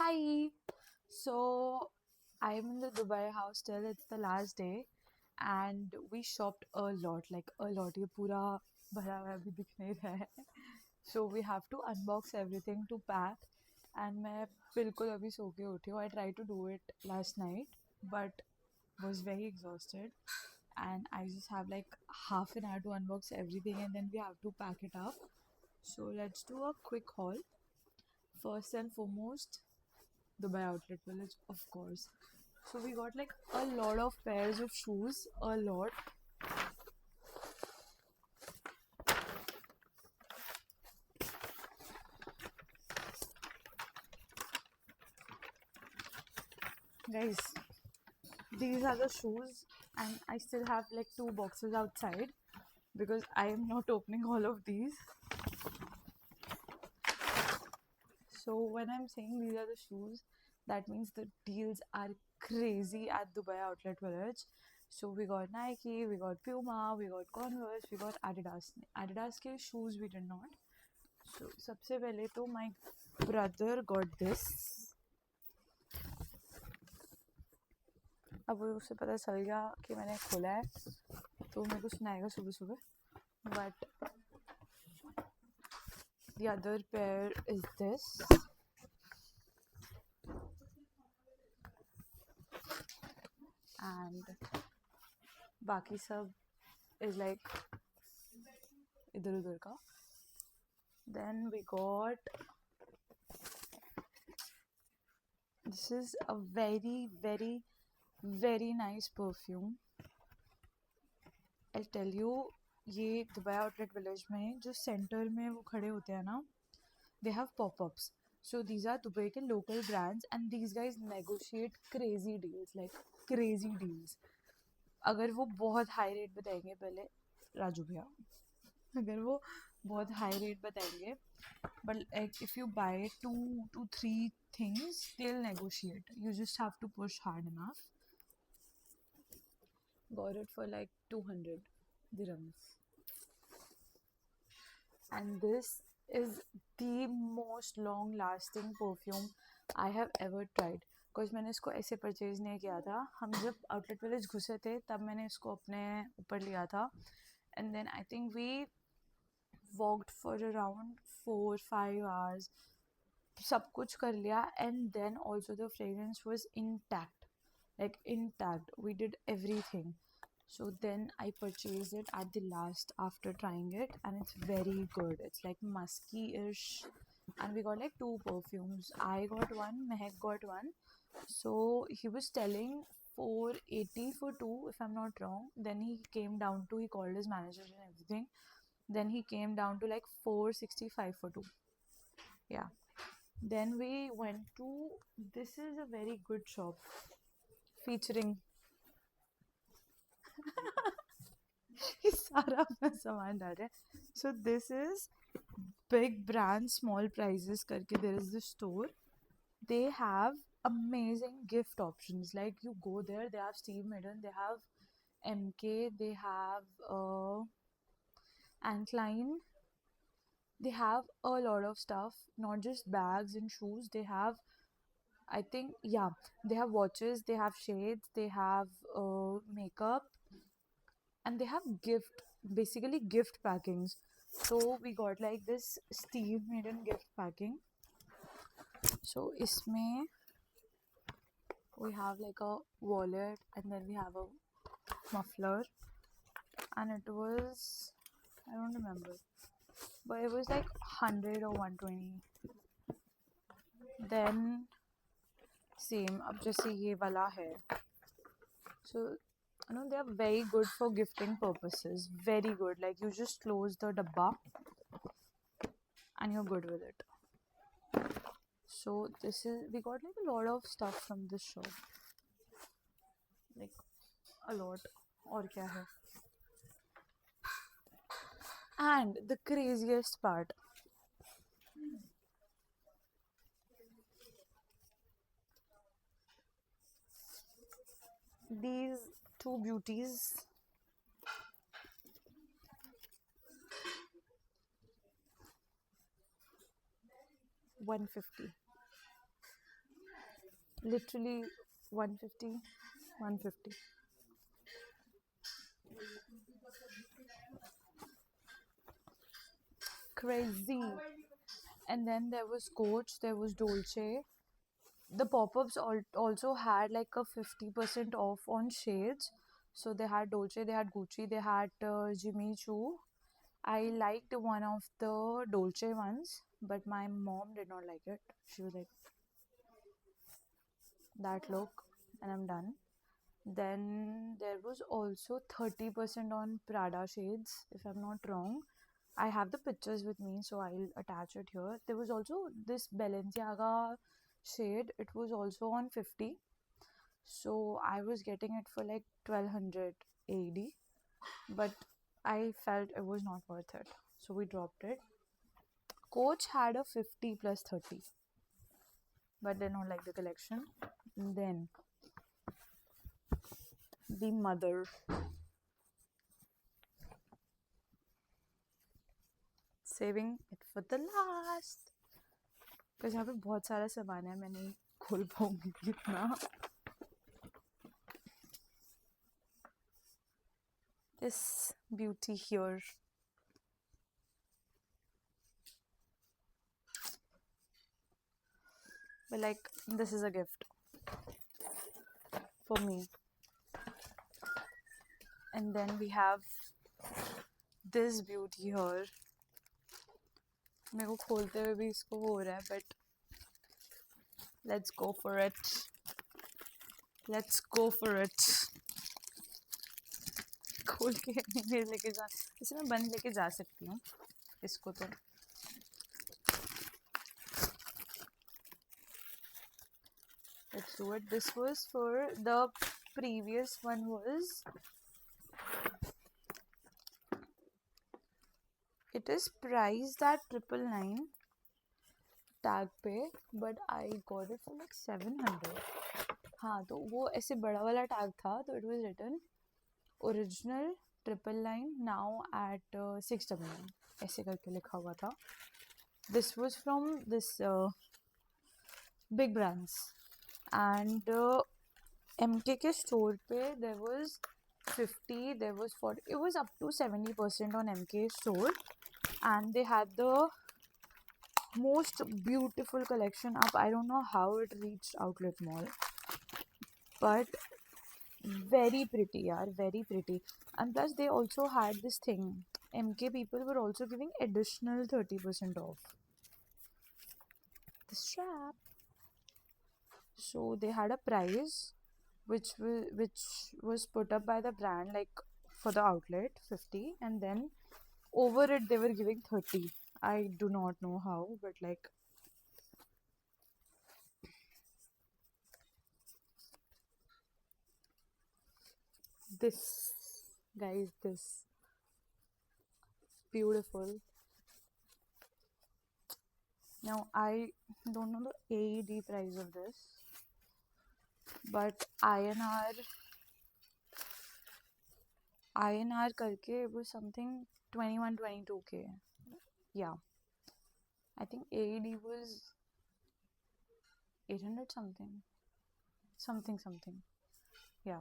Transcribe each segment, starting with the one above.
Hi. So I'm in the Dubai house till it's the last day and we shopped a lot, like a lot. ये पूरा भरा हुआ अभी दिख नहीं रहा है. So we have to unbox everything to pack and मैं बिल्कुल अभी सो के उठी हूँ. I tried to do it last night but was very exhausted and I just have like half an hour to unbox everything and then we have to pack it up. So let's do a quick haul. First and foremost, Dubai Outlet Village, of course. So we got like a lot of pairs of shoes, a lot. Guys, these are the shoes, and I still have like two boxes outside because I am not opening all of these. So when I'm saying these are the shoes, that means the deals are crazy at Dubai Outlet Village. So we got Nike, we got Puma, we got Converse, we got Adidas. Adidas के shoes we did not. So सबसे पहले तो my brother got this. अब उसे पता चल गया कि मैंने खोला है तो मेरे को सुनाएगा सुबह सुबह. But the other pair is this. And बाकी सब is like इधर उधर का. Then we got this is a very nice perfume. I'll tell you, ये दुबई आउटलेट विलेज में जो सेंटर में वो खड़े होते हैं ना, they have pop-ups. So these are Dubai के local brands and these guys negotiate crazy deals, like crazy deals. अगर वो बहुत हाई रेट बताएंगे पहले राजू भैया, अगर वो बहुत हाई रेट बताएंगे, but like if you buy 2 to 3 things, they'll negotiate. You just have to push hard enough. Got it for like 200 dirhams. And this is the most long lasting perfume I have ever tried. Because मैंने इसको ऐसे purchase नहीं किया था. हम जब outlet village घुसे थे तब मैंने इसको अपने ऊपर लिया था. And then I think we walked for around 4-5 hours. सब कुछ कर लिया and then also the fragrance was intact, like intact. We did everything. So then I purchased it at the last after trying it and it's very good. It's like musky-ish and we got like 2 perfumes. I got one, Mehak got one. So he was telling 480 for 2 if I'm not wrong. Then he came down to, he called his manager and everything. Then he came down to like 465 for 2. Yeah. Then we went to, this is a very good shop featuring सारा अपना सामान डाल रहे हैं. So this is big brand small prices करके there is this store. They have amazing gift options. Like you go there, they have Steve Madden, they have MK, they have Ant Klein. They have a lot of stuff, not just bags and shoes. They have, I think, yeah, they have watches, they have shades, they have makeup, and they have basically gift packings. So we got like this Steve Madden gift packing. So isme we have like a wallet and then we have a muffler, and it was, I don't remember, but it was like 100 or 120. Then same, अब जैसे ये वाला है. So you know, they are very good for gifting purposes. Very good. Like you just close the dabba and you're good with it. So this is, we got like a lot of stuff from this shop. Like a lot. और क्या है? And the craziest part, these two beauties, $150. literally 150, 150. Crazy. And then there was Coach, there was Dolce. The pop-ups also had like a 50% off on shades. So they had Dolce, they had Gucci, they had Jimmy Choo. I liked one of the Dolce ones, but my mom did not like it. She was like, that look, and I'm done. Then there was also 30% on Prada shades, if I'm not wrong. I have the pictures with me, so I'll attach it here. There was also this Balenciaga shade, it was also on 50. So I was getting it for like 1200 AD, but I felt it was not worth it. So we dropped it. Coach had a 50 plus 30, but they don't like the collection. And then the mother, saving it for the last. Because यहाँ पे बहुत सारा सामान है, मैं नहीं खोल पाऊंगी इतना. This beauty here. But like, this is a gift for me. And then we have this beauty here. मेरे को खोलते हुए भी इसको हो रहा है, but let's go for it. Let's go for it. खोल के नहीं लेके जा, इसे मैं बंद लेके जा सकती हूँ इसको तो. Let's do it. This was for the previous one was. It is priced at 999 tag पे, but I got it for like 700. हाँ, तो वो ऐसे बड़ा वाला tag था, तो it was written original 999 now at 699 ऐसे करके लिखा हुआ था. This was from this big brands, and MK के store पे there was 50, there was 40, it was up to 70% on MK store, and they had the most beautiful collection up. I don't know how it reached outlet mall, but very pretty, yaar, very pretty. And plus they also had this thing, MK people were also giving additional 30% off the strap. So they had a price which was put up by the brand, like for the outlet 50, and then over it they were giving 30. I do not know how, but like this, guys, this beautiful. Now I don't know the AED price of this, but INR करके it was something 21-22K. Yeah, I think AED was 800 something. Yeah,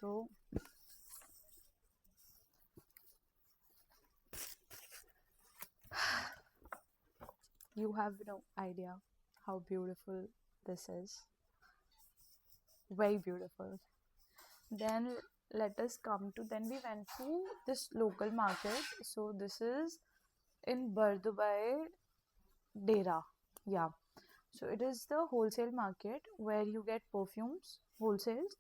so you have no idea how beautiful this is. Very beautiful. Then let us come to, then we went to this local market. So this is in Bardubai Dera. Yeah. So it is the wholesale market where you get perfumes, wholesales,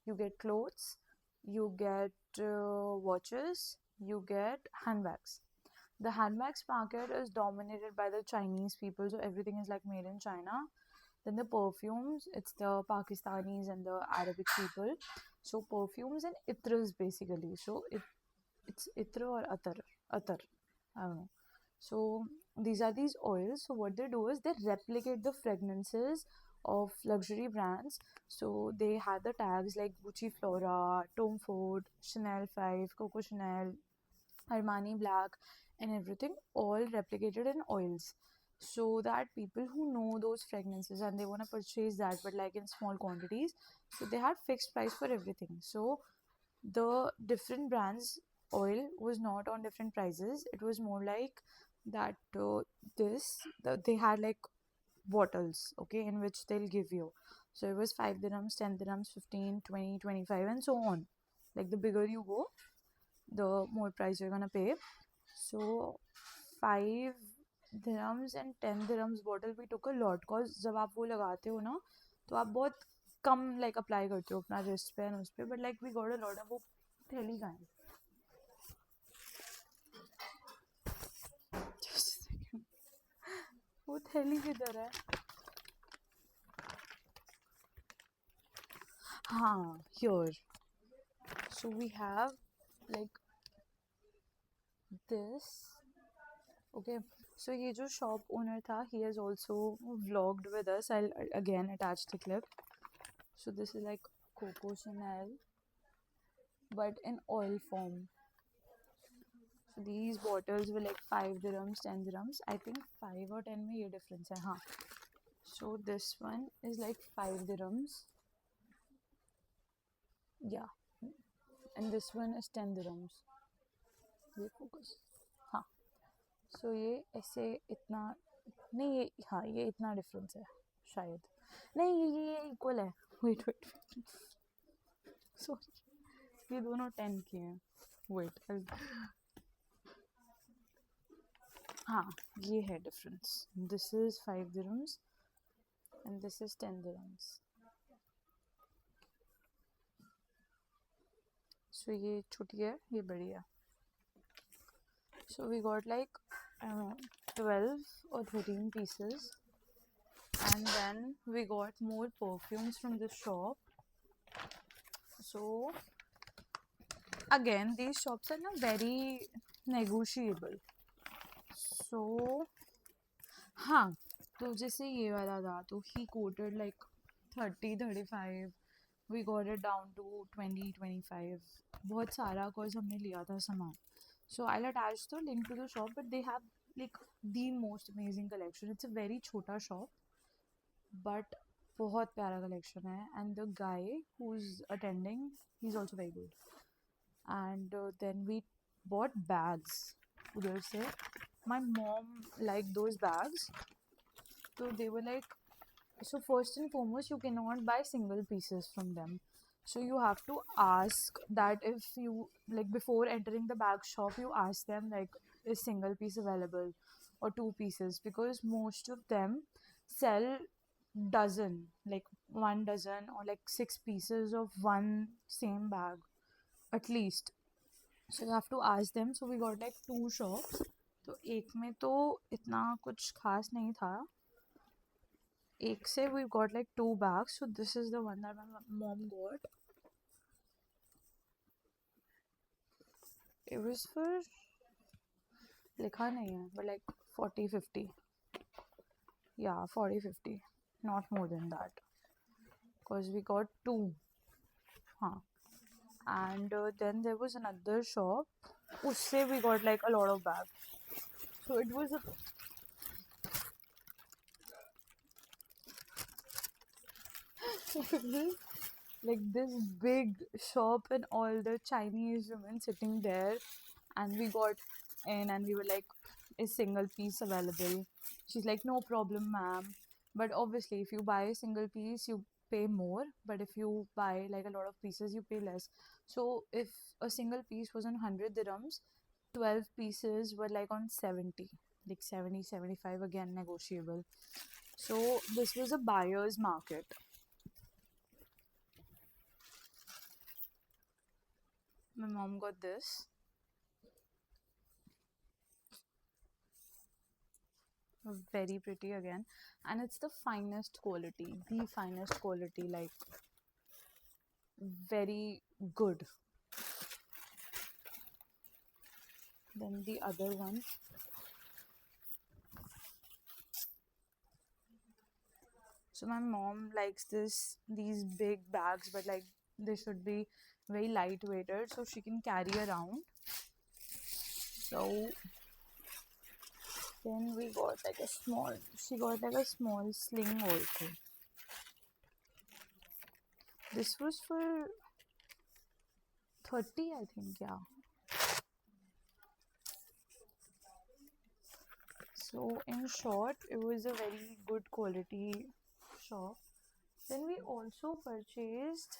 you get clothes, you get watches, you get handbags. The handbags market is dominated by the Chinese people, so everything is like made in China. Then the perfumes, it's the Pakistanis and the Arabic people. So perfumes and itras basically. So it's itra or atar, I don't know. So these are these oils. So what they do is they replicate the fragrances of luxury brands. So they had the tags like Gucci Flora, Tom Ford, Chanel 5, Coco Chanel, Armani Black, and everything all replicated in oils. so that people who know those fragrances and they want to purchase that, but like in small quantities, so they had fixed price for everything. So the different brands oil was not on different prices. It was more like that they had like bottles, okay, in which they'll give you. So it was 5 dirhams, 10 dirhams, 15, 20, 25, and so on. Like the bigger you go, the more price you're gonna pay. So 5 dirhams and 10 dirhams bottle we took a lot, cause जब आप वो लगाते हो ना तो आप बहुत कम like apply करते हो अपना wrist पे and उस पे, but like we got a lot of वो थैली कहाँ है? Just a second. वो थैली किधर है? हाँ, here. So we have like this. Okay. So ये जो shop owner था, he has also vlogged with us. I'll again attach the clip. So this is like Coco Chanel, but in oil form. So these bottles were like 5 dirhams, 10 dirhams. I think 5 or 10 में ये difference है, हाँ. So this one is like 5 dirhams. Yeah. And this one is 10 dirhams. ये focus. हाँ. So ये ऐसे इतना नहीं, ये हाँ ये इतना difference है शायद. नहीं ये equal है. Wait. Sorry. ये दोनों 10 के हैं. Wait. हाँ ये है difference. This is 5 dirhams and this is 10 dirhams. So ये छोटी है, ये बड़ी है. So we got like 12 or 13 pieces, and then we got more perfumes from the shop. So again, these shops are not very negotiable. So हाँ, तो जैसे ये वाला था तो he quoted like 30, 35. We got it down to 20, 25. बहुत सारा cause हमने लिया था सामान. So I'll attach the link to the shop, but they have like the most amazing collection. It's a very छोटा shop, but बहुत प्यारा collection है. And the guy who's attending, he's also very good. And then we bought bags उधर से. My mom liked those bags. So they were like, so first and foremost, you cannot buy single pieces from them. So you have to ask that if you like before entering the bag shop, you ask them like is single piece available or two pieces, because most of them sell dozen, like 1 dozen or like 6 pieces of one same bag at least. So you have to ask them. So we got like 2 shops. तो एक में तो इतना कुछ खास नहीं था. एक से we got like 2 bags. So this is the one that my mom got. It was for लिखा नहीं है, but like 40, 50. Yeah, 40, 50. Not more than that. Because we got 2. Huh. And then there was another shop. उससे we got like a lot of bags. So it was like this big shop and all the Chinese women sitting there, and we got in and we were like, is single piece available? She's like, no problem ma'am, but obviously if you buy a single piece you pay more, but if you buy like a lot of pieces you pay less. So if a single piece was on 100 dirhams, 12 pieces were like on 70, like 70, 75, again negotiable. So this was a buyer's market. My mom got this. Very pretty again. And it's the finest quality. The finest quality. Like, very good. Then the other one. So my mom likes these big bags, but like they should be very lightweighted so she can carry around. So Then we got like a small, she got like a small sling also. This was for 30, I think, yeah. So in short, it was a very good quality shop. Then we also purchased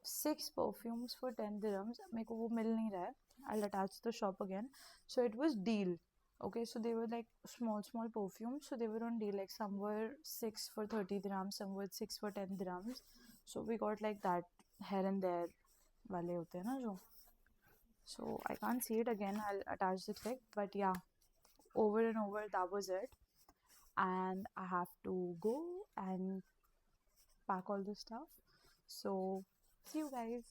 6 perfumes for 10 dirhams. मेरे को वो मिल नहीं रहा है. I'll attach the shop again. So it was deal. Okay, so they were like small perfumes. So they were on deal. Like some were 6 for 30 dirhams, some were 6 for 10 dirhams. So we got like that here and there वाले होते हैं ना जो. So I can't see it again. I'll attach the clip. But yeah, over and over, that was it. And I have to go and pack all the stuff. So see you guys.